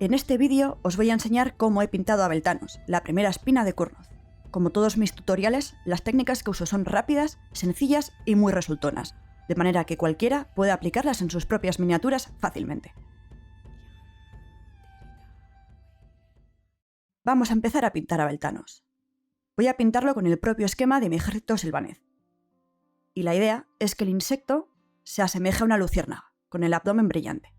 En este vídeo os voy a enseñar cómo he pintado a Beltanos, la primera espina de Kurnoth. Como todos mis tutoriales, las técnicas que uso son rápidas, sencillas y muy resultonas, de manera que cualquiera puede aplicarlas en sus propias miniaturas fácilmente. Vamos a empezar a pintar a Beltanos. Voy a pintarlo con el propio esquema de mi ejército silvanés. Y la idea es que el insecto se asemeje a una luciérnaga, con el abdomen brillante.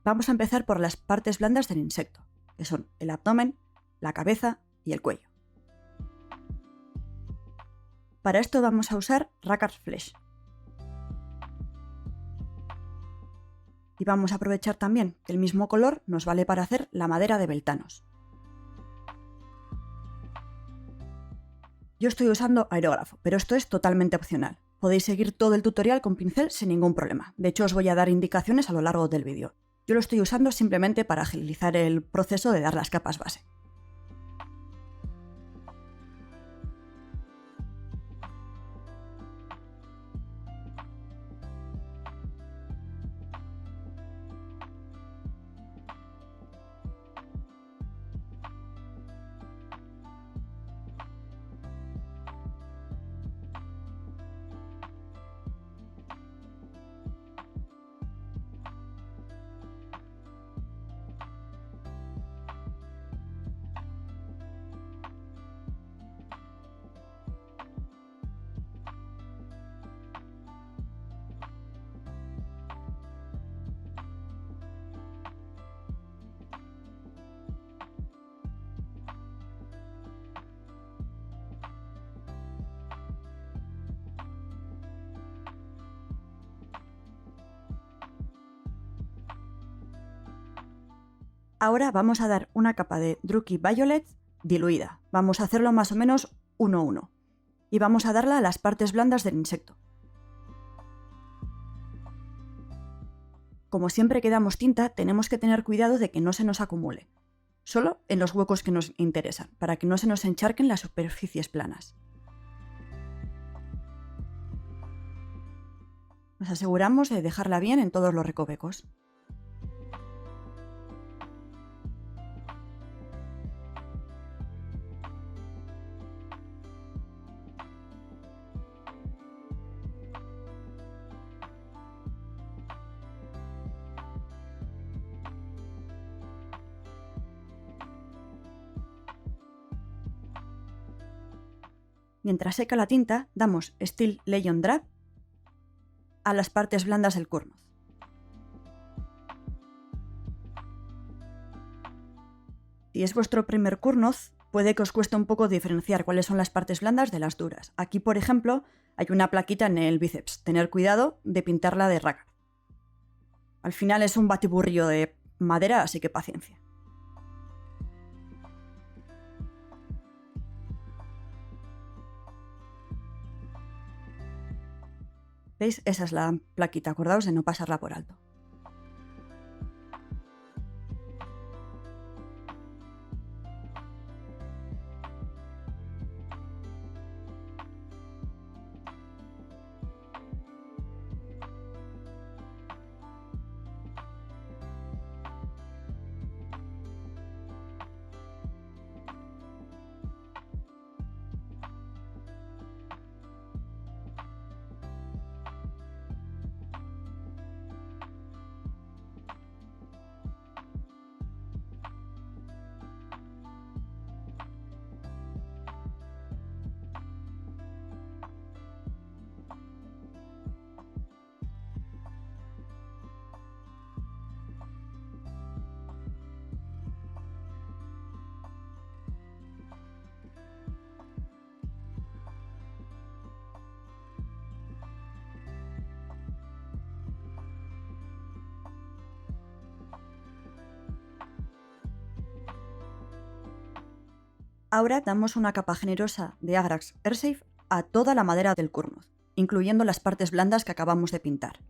Vamos a empezar por las partes blandas del insecto, que son el abdomen, la cabeza y el cuello. Para esto vamos a usar Rakar's Flesh. Y vamos a aprovechar también que el mismo color nos vale para hacer la madera de Beltanos. Yo estoy usando aerógrafo, pero esto es totalmente opcional. Podéis seguir todo el tutorial con pincel sin ningún problema. De hecho, os voy a dar indicaciones a lo largo del vídeo. Yo lo estoy usando simplemente para agilizar el proceso de dar las capas base. Ahora vamos a dar una capa de Druchii Violet diluida. Vamos a hacerlo más o menos 1:1. Y vamos a darla a las partes blandas del insecto. Como siempre que damos tinta, tenemos que tener cuidado de que no se nos acumule. Solo en los huecos que nos interesan, para que no se nos encharquen las superficies planas. Nos aseguramos de dejarla bien en todos los recovecos. Mientras seca la tinta, damos Steel Legion Drab a las partes blandas del Kurnoth. Si es vuestro primer Kurnoth, puede que os cueste un poco diferenciar cuáles son las partes blandas de las duras. Aquí, por ejemplo, hay una plaquita en el bíceps. Tener cuidado de pintarla de Rakar. Al final es un batiburrillo de madera, así que paciencia. ¿Veis? Esa es la plaquita, acordaos de no pasarla por alto. Ahora damos una capa generosa de Agrax Airsafe a toda la madera del Kurnoth, incluyendo las partes blandas que acabamos de pintar.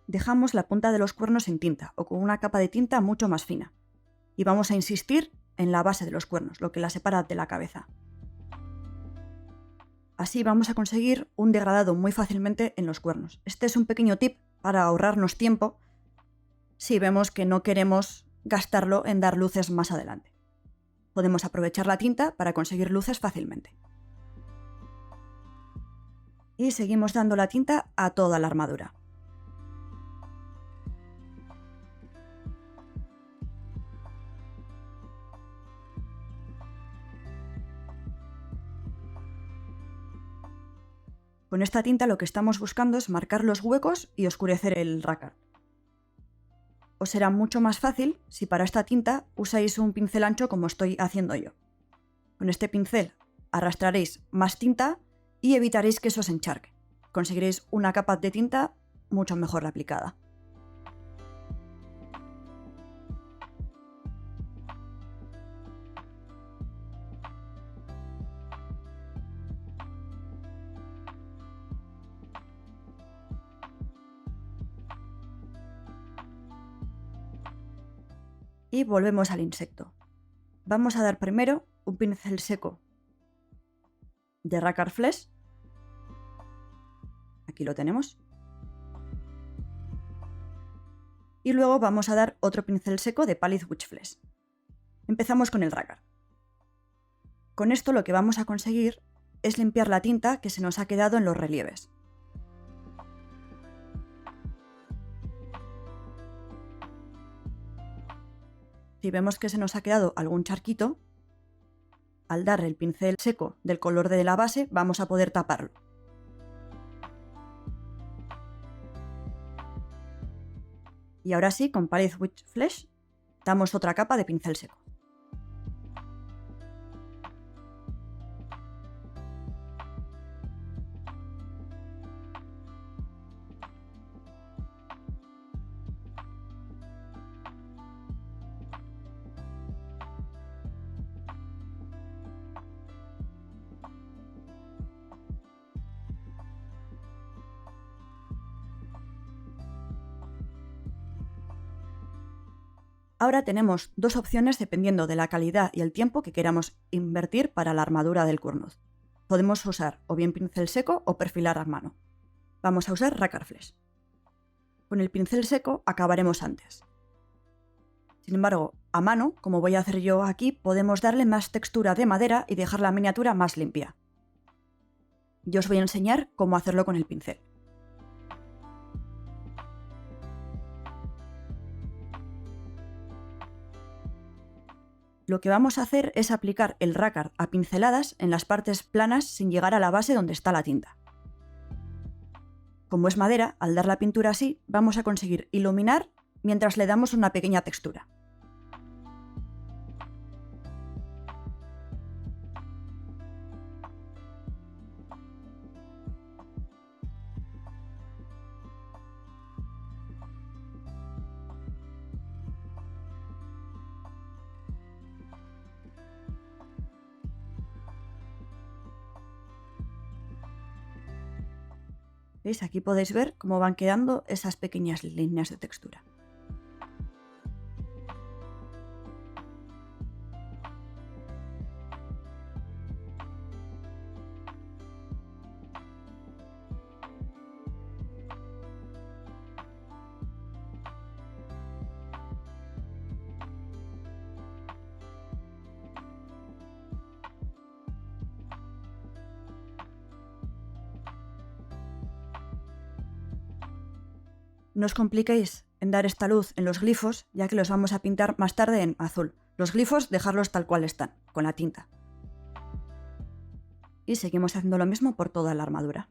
Dejamos la punta de los cuernos en tinta o con una capa de tinta mucho más fina. Y vamos a insistir en la base de los cuernos, lo que la separa de la cabeza. Así vamos a conseguir un degradado muy fácilmente en los cuernos. Este es un pequeño tip para ahorrarnos tiempo si vemos que no queremos gastarlo en dar luces más adelante. Podemos aprovechar la tinta para conseguir luces fácilmente. Y seguimos dando la tinta a toda la armadura. Con esta tinta lo que estamos buscando es marcar los huecos y oscurecer el Rackard. Os será mucho más fácil si para esta tinta usáis un pincel ancho como estoy haciendo yo. Con este pincel arrastraréis más tinta y evitaréis que eso se encharque. Conseguiréis una capa de tinta mucho mejor aplicada. Y volvemos al insecto. Vamos a dar primero un pincel seco de Rackard Flesh. Aquí lo tenemos. Y luego vamos a dar otro pincel seco de Pallid Wych Flesh. Empezamos con el Rackard. Con esto lo que vamos a conseguir es limpiar la tinta que se nos ha quedado en los relieves. Si vemos que se nos ha quedado algún charquito, al dar el pincel seco del color de la base vamos a poder taparlo. Y ahora sí, con Pallid Wych Flesh damos otra capa de pincel seco. Ahora tenemos dos opciones dependiendo de la calidad y el tiempo que queramos invertir para la armadura del Kurnoth. Podemos usar o bien pincel seco o perfilar a mano. Vamos a usar Rackard Flesh. Con el pincel seco acabaremos antes. Sin embargo, a mano, como voy a hacer yo aquí, podemos darle más textura de madera y dejar la miniatura más limpia. Yo os voy a enseñar cómo hacerlo con el pincel. Lo que vamos a hacer es aplicar el Rackard a pinceladas en las partes planas sin llegar a la base donde está la tinta. Como es madera, al dar la pintura así, vamos a conseguir iluminar mientras le damos una pequeña textura. ¿Veis? Aquí podéis ver cómo van quedando esas pequeñas líneas de textura. No os compliquéis en dar esta luz en los glifos, ya que los vamos a pintar más tarde en azul. Los glifos dejarlos tal cual están, con la tinta. Y seguimos haciendo lo mismo por toda la armadura.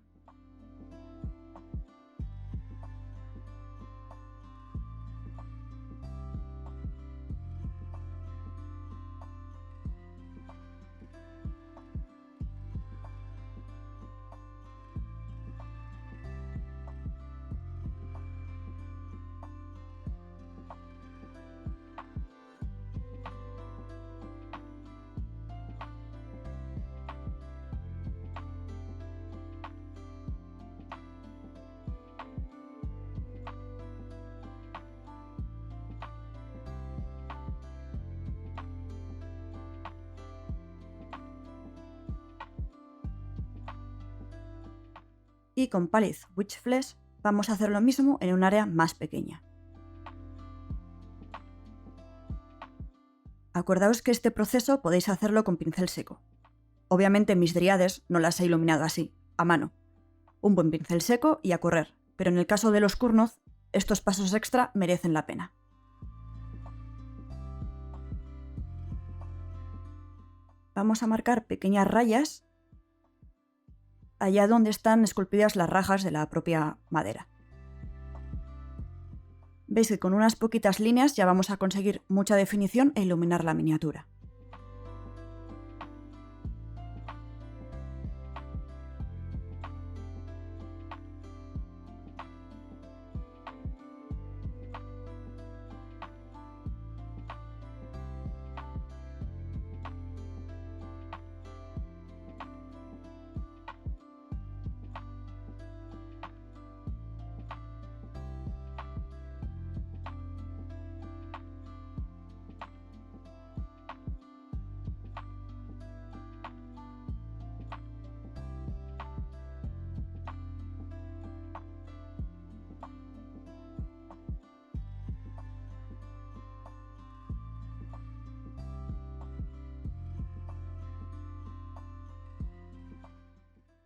Y con Pallid Wych Flesh vamos a hacer lo mismo en un área más pequeña. Acordaos que este proceso podéis hacerlo con pincel seco. Obviamente mis dríades no las he iluminado así, a mano. Un buen pincel seco y a correr, pero en el caso de los Kurnoth, estos pasos extra merecen la pena. Vamos a marcar pequeñas rayas allá donde están esculpidas las rajas de la propia madera. Veis que con unas poquitas líneas ya vamos a conseguir mucha definición e iluminar la miniatura.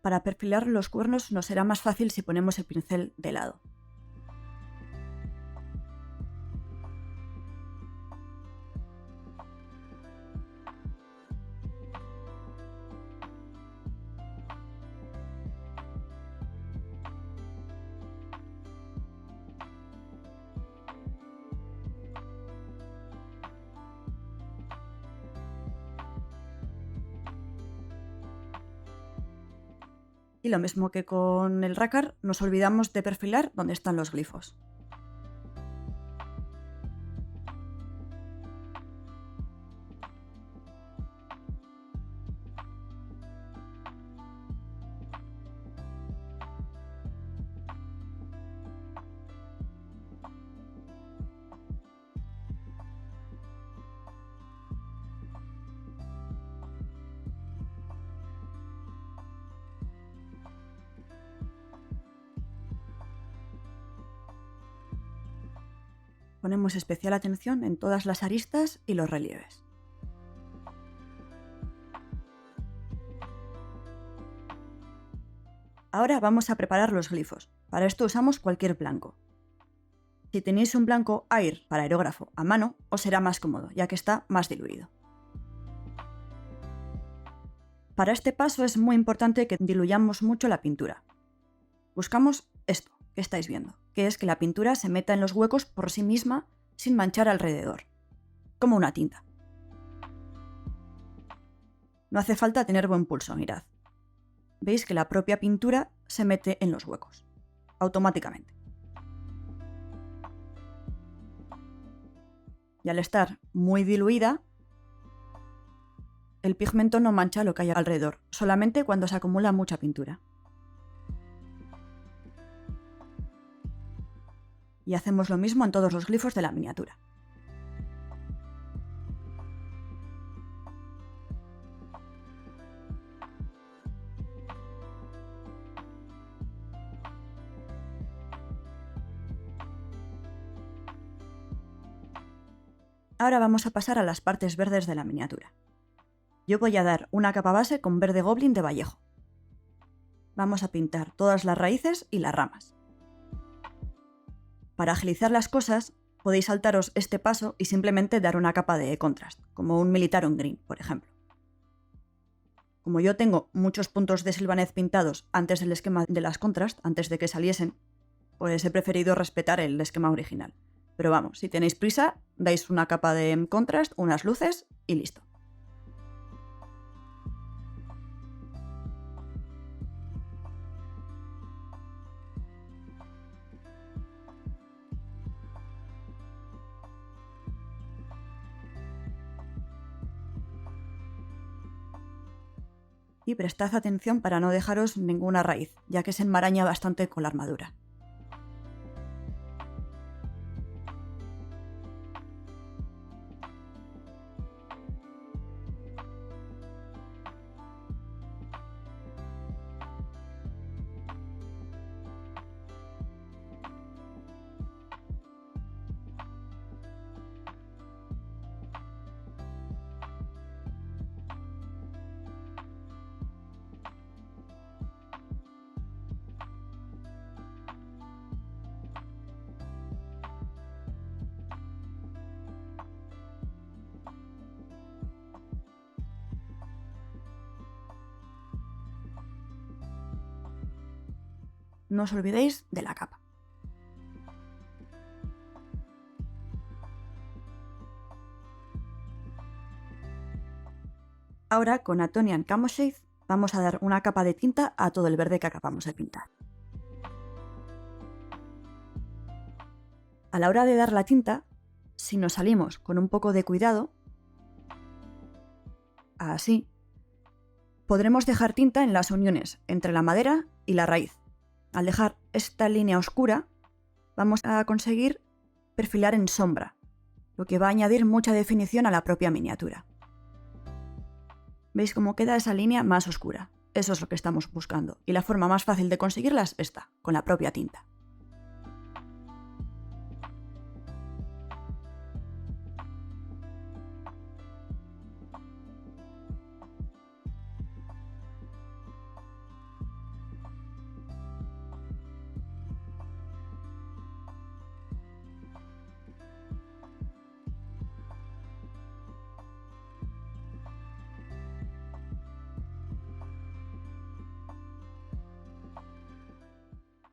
Para perfilar los cuernos nos será más fácil si ponemos el pincel de lado. Y lo mismo que con el Rakkar, nos olvidamos de perfilar donde están los glifos. Ponemos especial atención en todas las aristas y los relieves. Ahora vamos a preparar los glifos. Para esto usamos cualquier blanco. Si tenéis un blanco Air para aerógrafo a mano, os será más cómodo, ya que está más diluido. Para este paso es muy importante que diluyamos mucho la pintura. Buscamos esto que estáis viendo, que es que la pintura se meta en los huecos por sí misma sin manchar alrededor, como una tinta. No hace falta tener buen pulso, mirad. Veis que la propia pintura se mete en los huecos, automáticamente. Y al estar muy diluida, el pigmento no mancha lo que hay alrededor, solamente cuando se acumula mucha pintura. Y hacemos lo mismo en todos los glifos de la miniatura. Ahora vamos a pasar a las partes verdes de la miniatura. Yo voy a dar una capa base con verde goblin de Vallejo. Vamos a pintar todas las raíces y las ramas. Para agilizar las cosas, podéis saltaros este paso y simplemente dar una capa de contrast, como un Militarum Green, por ejemplo. Como yo tengo muchos puntos de Sylvaneth pintados antes del esquema de las contrast, antes de que saliesen, pues he preferido respetar el esquema original. Pero vamos, si tenéis prisa, dais una capa de contrast, unas luces y listo. Y prestad atención para no dejaros ninguna raíz, ya que se enmaraña bastante con la armadura. no os olvidéis de la capa. Ahora con Atonian Camo Shade vamos a dar una capa de tinta a todo el verde que acabamos de pintar. A la hora de dar la tinta, si nos salimos con un poco de cuidado, así, podremos dejar tinta en las uniones entre la madera y la raíz. Al dejar esta línea oscura, vamos a conseguir perfilar en sombra, lo que va a añadir mucha definición a la propia miniatura. ¿Veis cómo queda esa línea más oscura? Eso es lo que estamos buscando, y la forma más fácil de conseguirla es esta, con la propia tinta.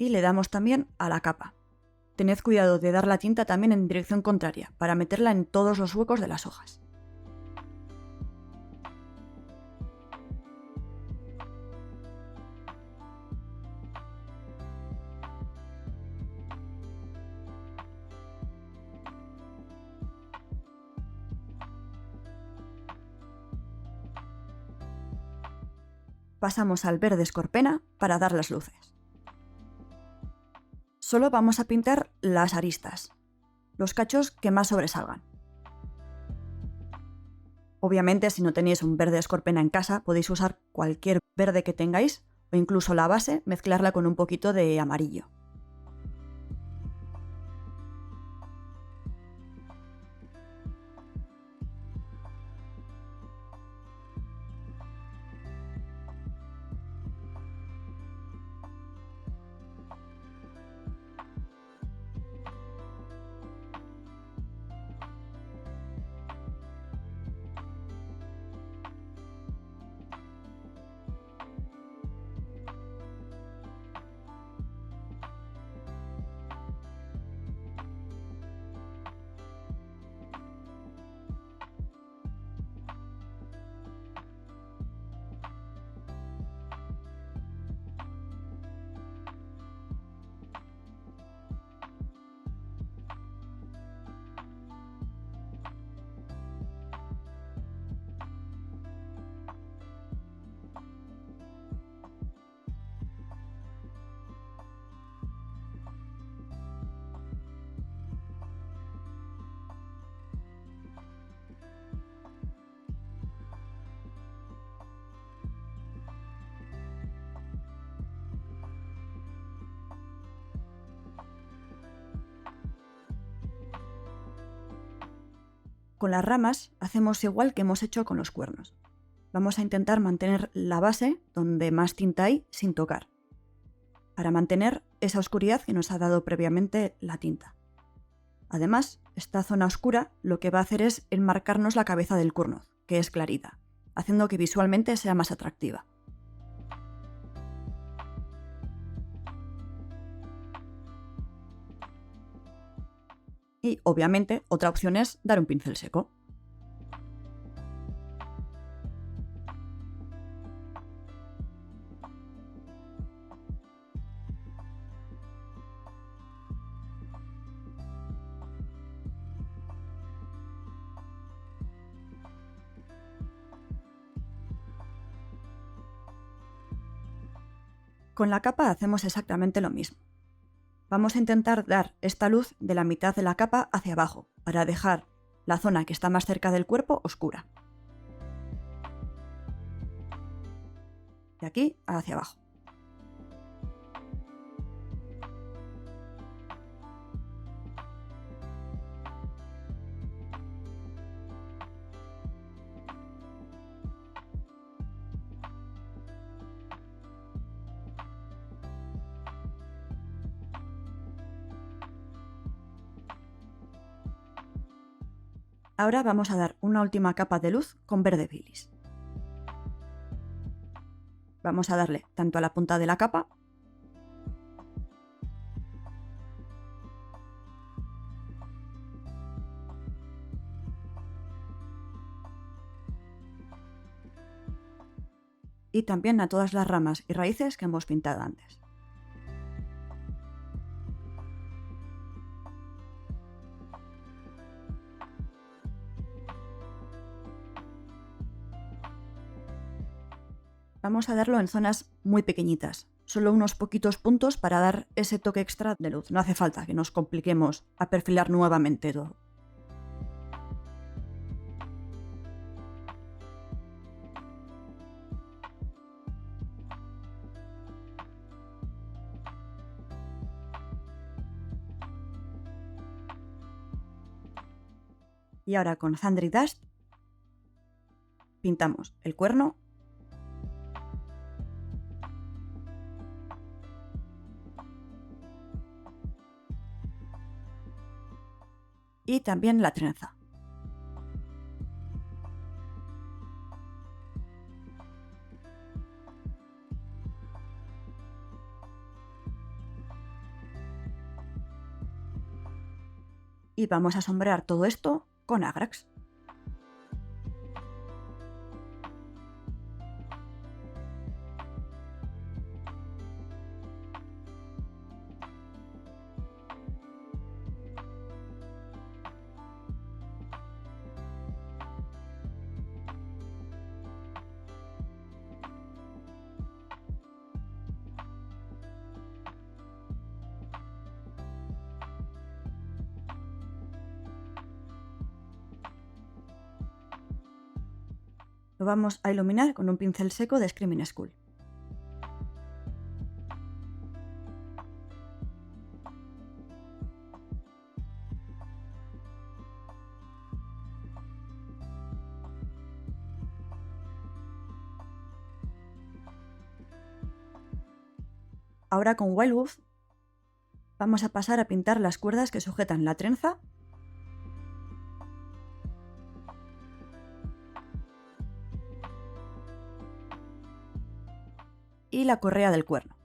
Y le damos también a la capa. Tened cuidado de dar la tinta también en dirección contraria, para meterla en todos los huecos de las hojas. Pasamos al verde escorpena para dar las luces. Solo vamos a pintar las aristas, los cachos que más sobresalgan. Obviamente, si no tenéis un verde escorpena en casa, podéis usar cualquier verde que tengáis o incluso la base, mezclarla con un poquito de amarillo. Con las ramas hacemos igual que hemos hecho con los cuernos. Vamos a intentar mantener la base donde más tinta hay sin tocar, para mantener esa oscuridad que nos ha dado previamente la tinta. Además, esta zona oscura lo que va a hacer es enmarcarnos la cabeza del cuerno, que es clarita, haciendo que visualmente sea más atractiva. Y, obviamente, otra opción es dar un pincel seco. Con la capa hacemos exactamente lo mismo. Vamos a intentar dar esta luz de la mitad de la capa hacia abajo, para dejar la zona que está más cerca del cuerpo oscura. De aquí hacia abajo. Ahora vamos a dar una última capa de luz con verde bilis. Vamos a darle tanto a la punta de la capa y también a todas las ramas y raíces que hemos pintado antes. Vamos a darlo en zonas muy pequeñitas, solo unos poquitos puntos para dar ese toque extra de luz. No hace falta que nos compliquemos a perfilar nuevamente todo. Y ahora con Sandry Dust pintamos el cuerno y también la trenza. Y vamos a sombrear todo esto con Agrax. Lo vamos a iluminar con un pincel seco de Screaming Skull. Ahora con Wildwood vamos a pasar a pintar las cuerdas que sujetan la trenza y la correa del cuerno.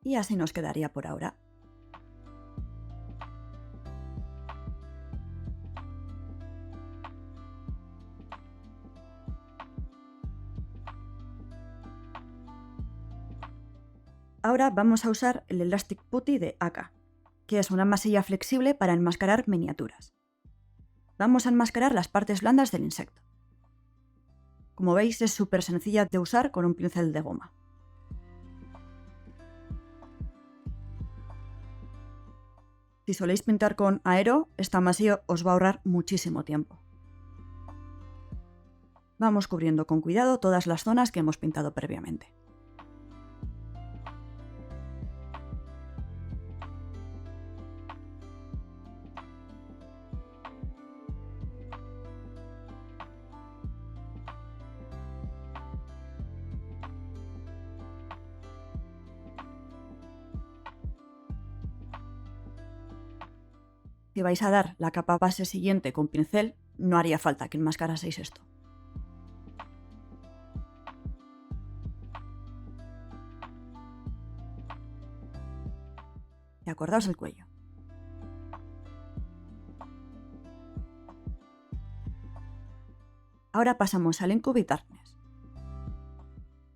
Y así nos quedaría por ahora. Ahora vamos a usar el Elastic Putty de Aka, que es una masilla flexible para enmascarar miniaturas. Vamos a enmascarar las partes blandas del insecto. Como veis, es súper sencilla de usar con un pincel de goma. Si soléis pintar con aero, esta masilla os va a ahorrar muchísimo tiempo. Vamos cubriendo con cuidado todas las zonas que hemos pintado previamente. Si vais a dar la capa base siguiente con pincel, no haría falta que enmascaraseis esto. Y acordaos el cuello. Ahora pasamos al Incubate Darkness.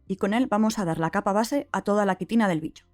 Y con él vamos a dar la capa base a toda la quitina del bicho.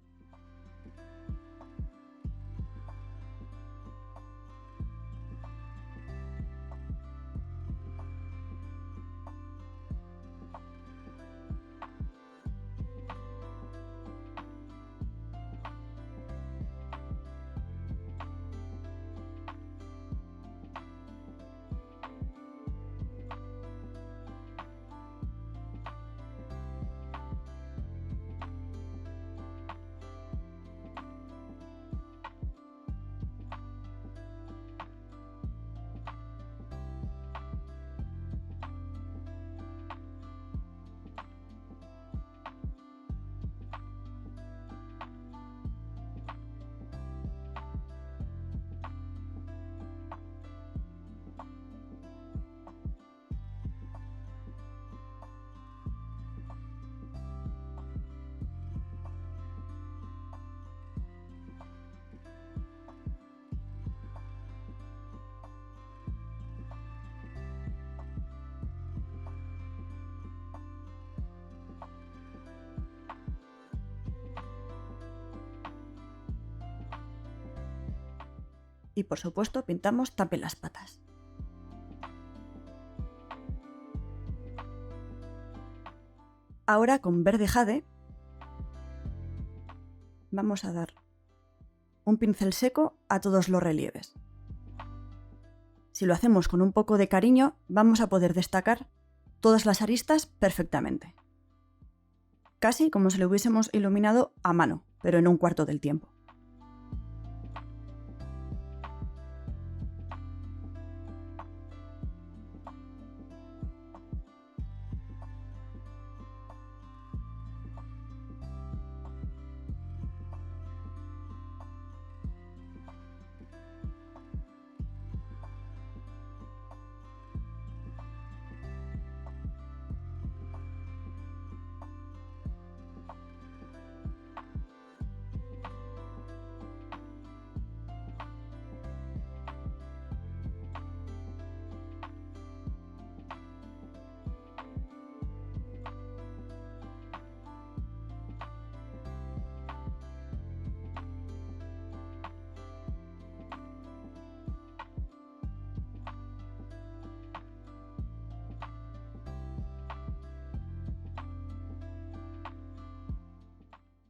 Y por supuesto pintamos también las patas. Ahora con verde jade vamos a dar un pincel seco a todos los relieves. Si lo hacemos con un poco de cariño, vamos a poder destacar todas las aristas perfectamente. Casi como si lo hubiésemos iluminado a mano, pero en un cuarto del tiempo.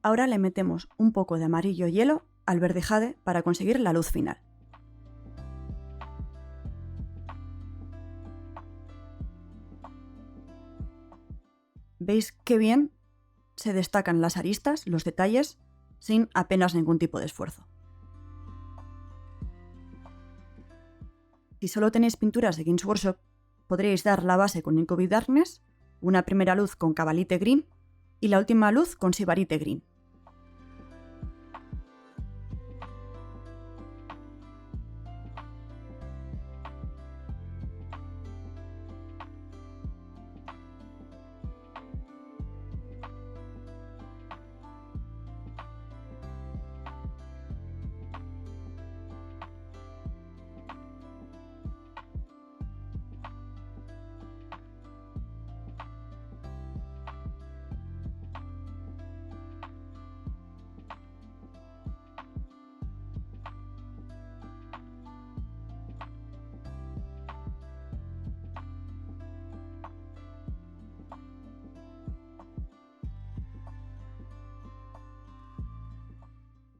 Ahora le metemos un poco de amarillo hielo al verde jade para conseguir la luz final. ¿Veis qué bien se destacan las aristas, los detalles, sin apenas ningún tipo de esfuerzo? Si solo tenéis pinturas de Games Workshop, podréis dar la base con Incubi Darkness, una primera luz con Cavalite Green y la última luz con Sibarite Green.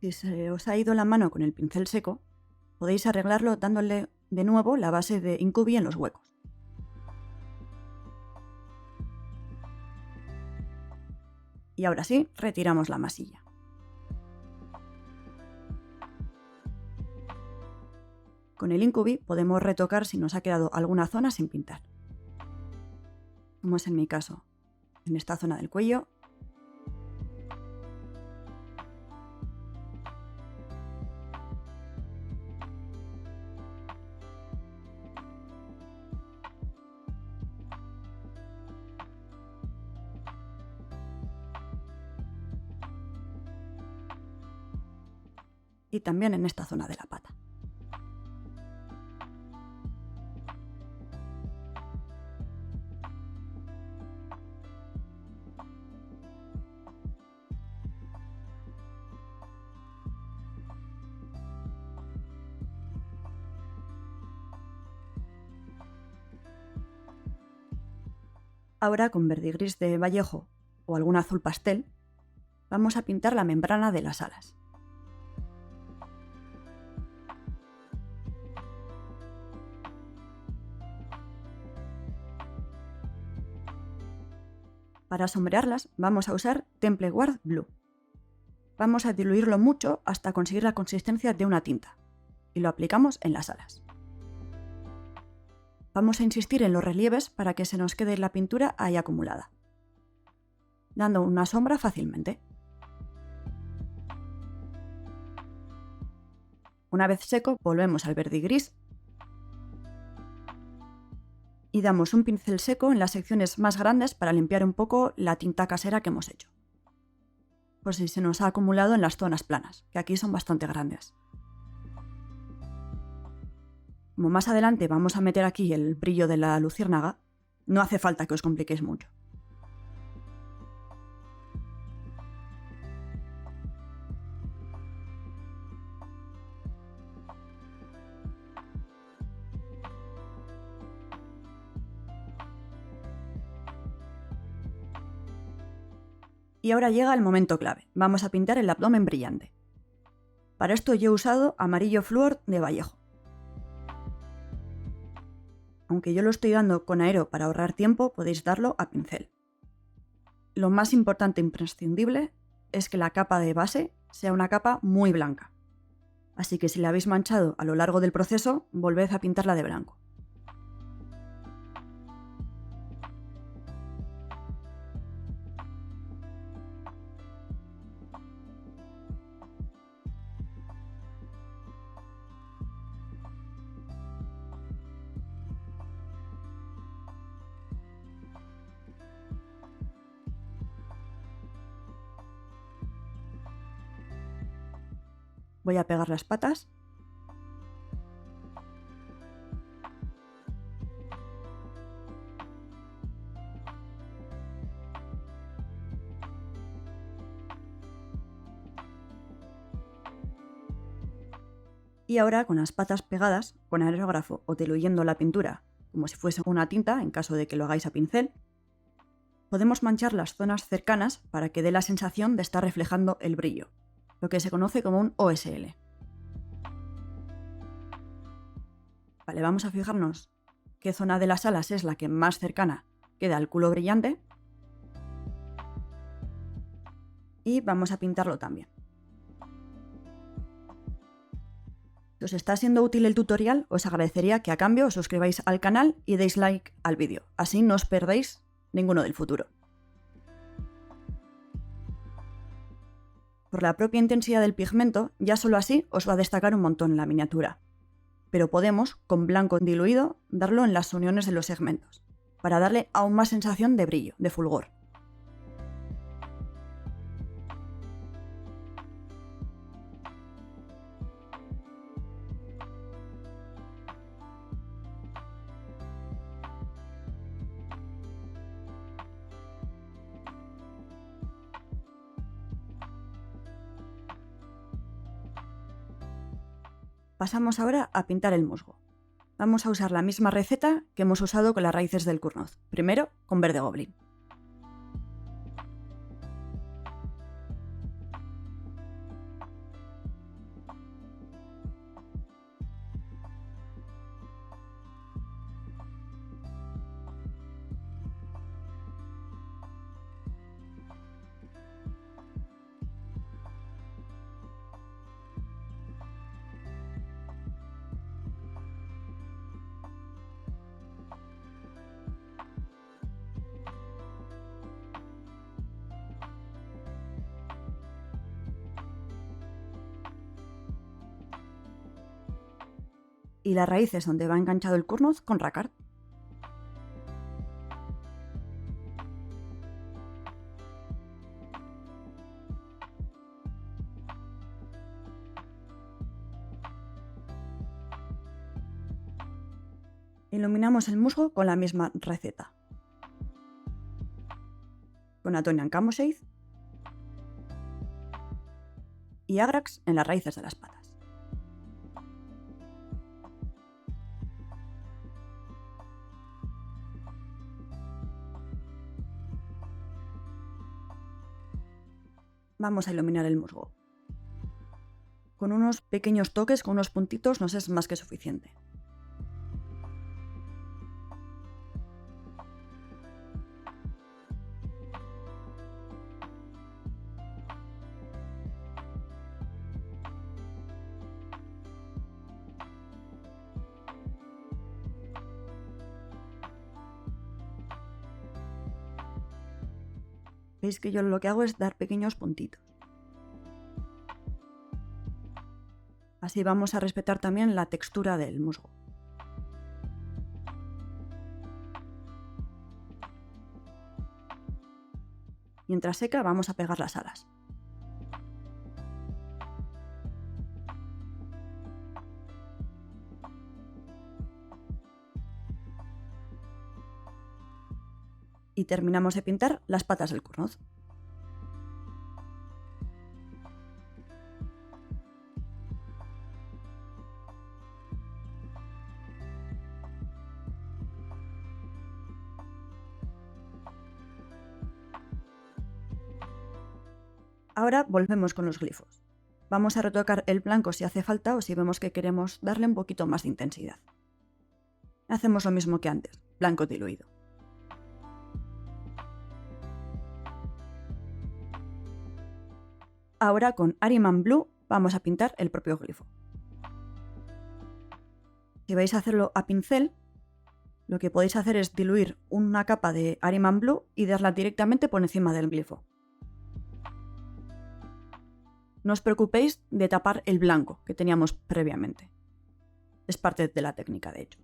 Si se os ha ido la mano con el pincel seco, podéis arreglarlo dándole de nuevo la base de Incubi en los huecos. Y ahora sí, retiramos la masilla. Con el Incubi podemos retocar si nos ha quedado alguna zona sin pintar. Como es en mi caso, en esta zona del cuello. Y también en esta zona de la pata. Ahora con verde gris de Vallejo o algún azul pastel, vamos a pintar la membrana de las alas. Para sombrearlas vamos a usar Temple Guard Blue. Vamos a diluirlo mucho hasta conseguir la consistencia de una tinta y lo aplicamos en las alas. Vamos a insistir en los relieves para que se nos quede la pintura ahí acumulada, dando una sombra fácilmente. Una vez seco, volvemos al verde y gris y damos un pincel seco en las secciones más grandes para limpiar un poco la tinta casera que hemos hecho, por si se nos ha acumulado en las zonas planas, que aquí son bastante grandes. Como más adelante vamos a meter aquí el brillo de la luciérnaga, no hace falta que os compliquéis mucho. Y ahora llega el momento clave. Vamos a pintar el abdomen brillante. Para esto yo he usado amarillo flúor de Vallejo. Aunque yo lo estoy dando con aero para ahorrar tiempo, podéis darlo a pincel. Lo más importante e imprescindible es que la capa de base sea una capa muy blanca. Así que si la habéis manchado a lo largo del proceso, volved a pintarla de blanco. Voy a pegar las patas. Y ahora con las patas pegadas, con aerógrafo o diluyendo la pintura como si fuese una tinta, en caso de que lo hagáis a pincel, podemos manchar las zonas cercanas para que dé la sensación de estar reflejando el brillo, lo que se conoce como un OSL. Vale, vamos a fijarnos qué zona de las alas es la que más cercana queda al culo brillante y vamos a pintarlo también. Si os está siendo útil el tutorial, os agradecería que a cambio os suscribáis al canal y deis like al vídeo, así no os perdéis ninguno del futuro. Por la propia intensidad del pigmento, ya solo así os va a destacar un montón en la miniatura. Pero podemos, con blanco diluido, darlo en las uniones de los segmentos, para darle aún más sensación de brillo, de fulgor. Pasamos ahora a pintar el musgo. Vamos a usar la misma receta que hemos usado con las raíces del Kurnoth, primero con verde goblin. Y las raíces donde va enganchado el Kurnoth con Rakarth. Iluminamos el musgo con la misma receta. Con Atonian Camoshade y Agrax en las raíces de las patas. Vamos a iluminar el musgo. Con unos pequeños toques, con unos puntitos, nos es más que suficiente. Veis que yo lo que hago es dar pequeños puntitos. Así vamos a respetar también la textura del musgo. Mientras seca vamos a pegar las alas. Y terminamos de pintar las patas del Kurnoth. Ahora volvemos con los glifos. Vamos a retocar el blanco si hace falta o si vemos que queremos darle un poquito más de intensidad. Hacemos lo mismo que antes, blanco diluido. Ahora con Ahriman Blue vamos a pintar el propio glifo. Si vais a hacerlo a pincel, lo que podéis hacer es diluir una capa de Ahriman Blue y darla directamente por encima del glifo. No os preocupéis de tapar el blanco que teníamos previamente. Es parte de la técnica, de hecho.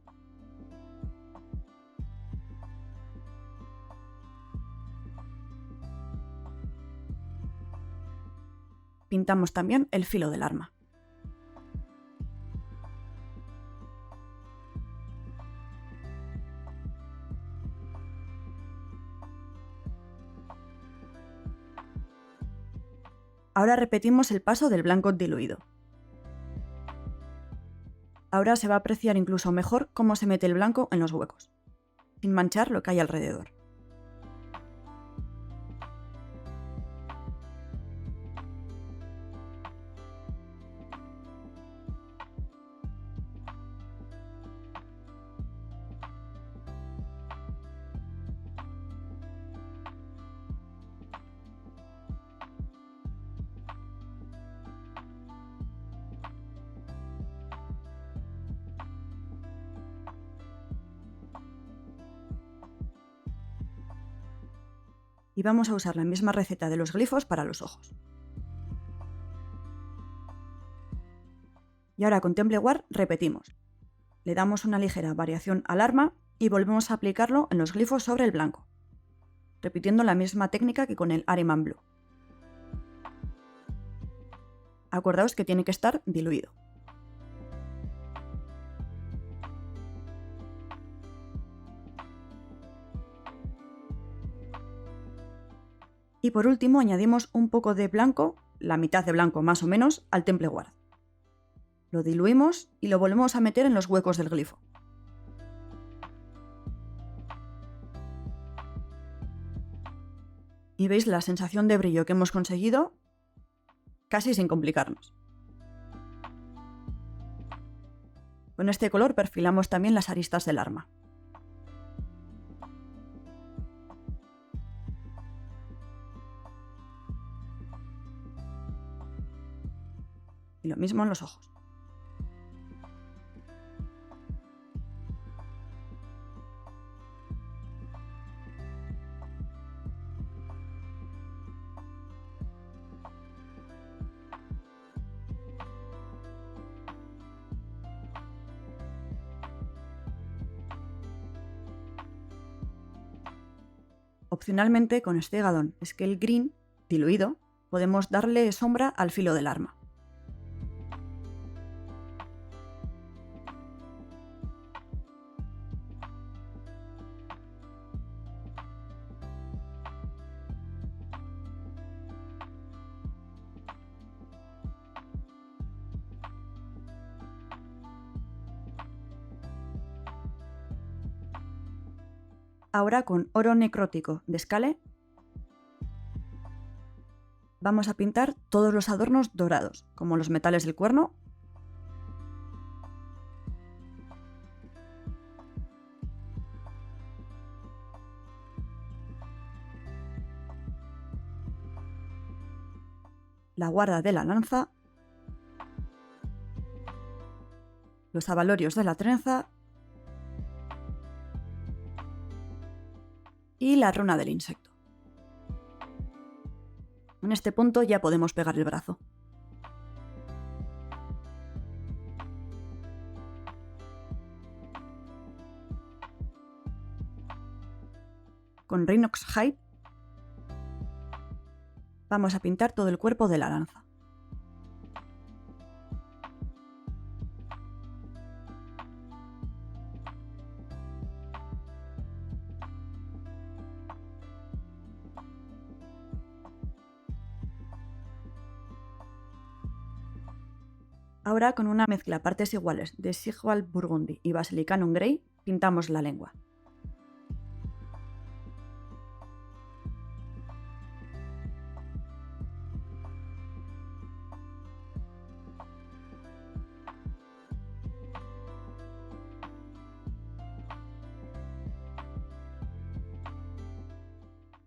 Pintamos también el filo del arma. Ahora repetimos el paso del blanco diluido. Ahora se va a apreciar incluso mejor cómo se mete el blanco en los huecos, sin manchar lo que hay alrededor. Y vamos a usar la misma receta de los glifos para los ojos. Y ahora con Temple Guard repetimos. Le damos una ligera variación al arma y volvemos a aplicarlo en los glifos sobre el blanco, repitiendo la misma técnica que con el Ahriman Blue. Acordaos que tiene que estar diluido. Y por último añadimos un poco de blanco, la mitad de blanco más o menos, al Temple Guard. Lo diluimos y lo volvemos a meter en los huecos del glifo. Y veis la sensación de brillo que hemos conseguido casi sin complicarnos. Con este color perfilamos también las aristas del arma. Y lo mismo en los ojos. Opcionalmente, con Stegadon Scale Green diluido, podemos darle sombra al filo del arma. Ahora con oro necrótico de Scale vamos a pintar todos los adornos dorados, como los metales del cuerno, la guarda de la lanza, los abalorios de la trenza y la runa del insecto. En este punto ya podemos pegar el brazo. Con Rhinox Hide vamos a pintar todo el cuerpo de la lanza. Ahora con una mezcla a partes iguales de Sigvald Burgundy y Basilicanum Grey pintamos la lengua.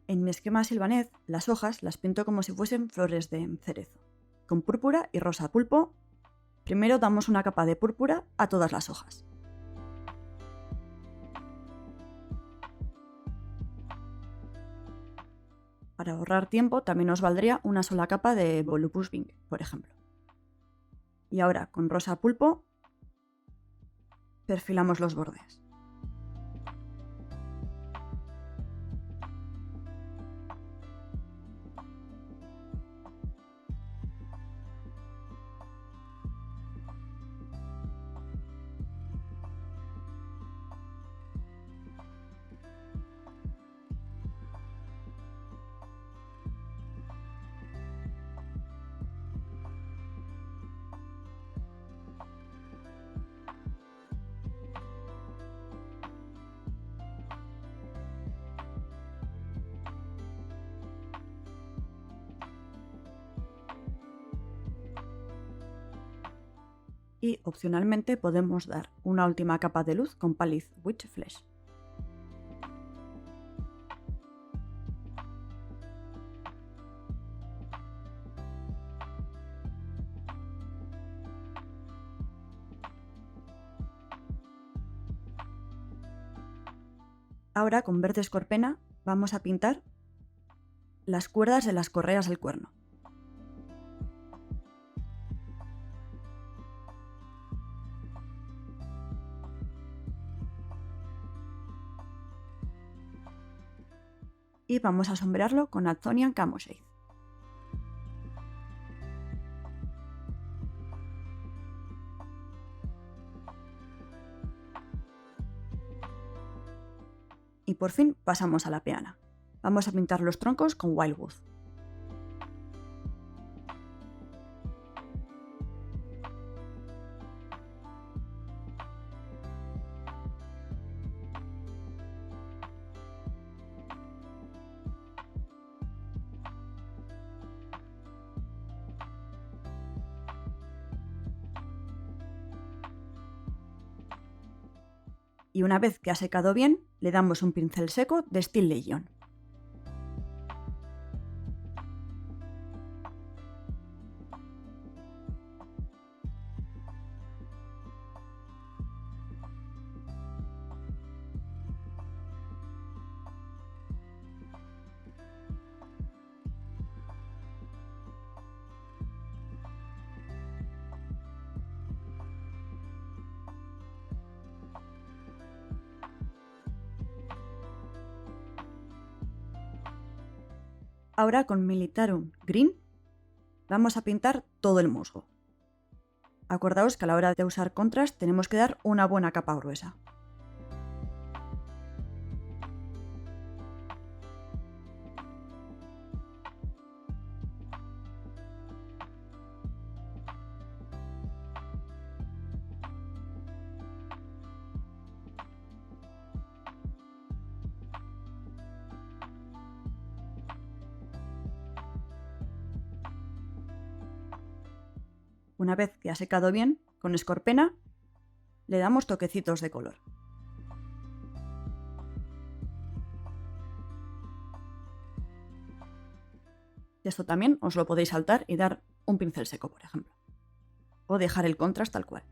En mi esquema silvanez, las hojas las pinto como si fuesen flores de cerezo, con púrpura y rosa pulpo. Primero damos una capa de púrpura a todas las hojas. Para ahorrar tiempo también nos valdría una sola capa de Volupus Pink, por ejemplo. Y ahora, con rosa pulpo, perfilamos los bordes. Y opcionalmente podemos dar una última capa de luz con Pallid Witch Flesh. Ahora con verde escorpena vamos a pintar las cuerdas de las correas del cuerno. Y vamos a sombrearlo con Athonian Camoshade. Y por fin pasamos a la peana. Vamos a pintar los troncos con Wildwood. Y una vez que ha secado bien, le damos un pincel seco de Steel Legion. Ahora con Militarum Green vamos a pintar todo el musgo. Acordaos que a la hora de usar contrast tenemos que dar una buena capa gruesa. Una vez que ha secado bien, con escorpena le damos toquecitos de color. Esto también os lo podéis saltar y dar un pincel seco, por ejemplo. O dejar el contrast tal cual.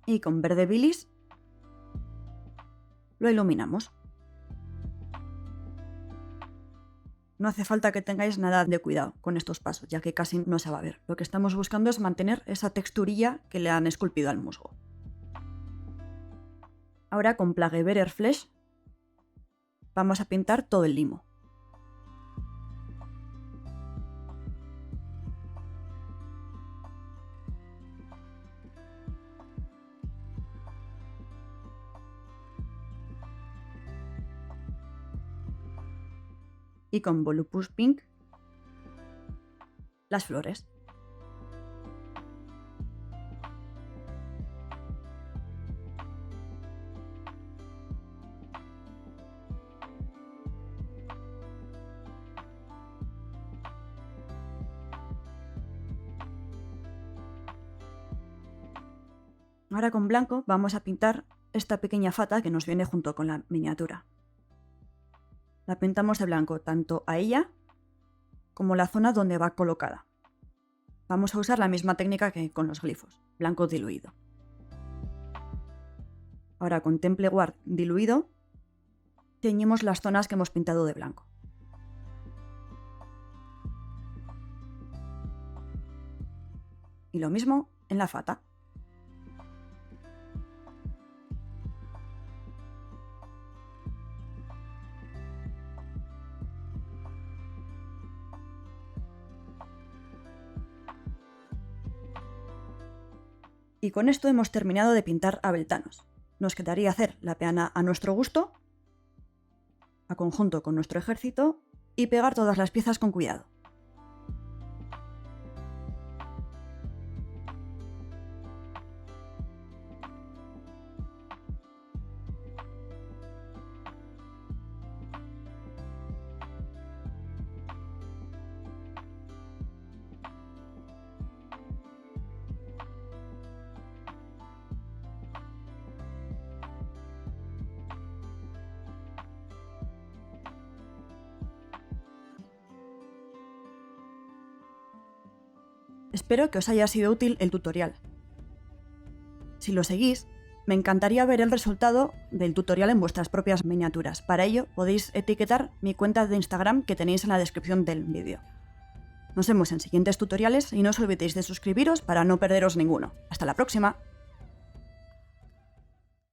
Y con verde bilis lo iluminamos. No hace falta que tengáis nada de cuidado con estos pasos, ya que casi no se va a ver. Lo que estamos buscando es mantener esa texturilla que le han esculpido al musgo. Ahora con Plague Flesh vamos a pintar todo el limo. Y con Volupus Pink las flores. Ahora con blanco vamos a pintar esta pequeña fata que nos viene junto con la miniatura. La pintamos de blanco tanto a ella como la zona donde va colocada. Vamos a usar la misma técnica que con los glifos, blanco diluido. Ahora con Temple Guard diluido, teñimos las zonas que hemos pintado de blanco. Y lo mismo en la fata. Y con esto hemos terminado de pintar a Beltanos. Nos quedaría hacer la peana a nuestro gusto, a conjunto con nuestro ejército, y pegar todas las piezas con cuidado. Espero que os haya sido útil el tutorial. Si lo seguís, me encantaría ver el resultado del tutorial en vuestras propias miniaturas. Para ello podéis etiquetar mi cuenta de Instagram que tenéis en la descripción del vídeo. Nos vemos en siguientes tutoriales y no os olvidéis de suscribiros para no perderos ninguno. ¡Hasta la próxima!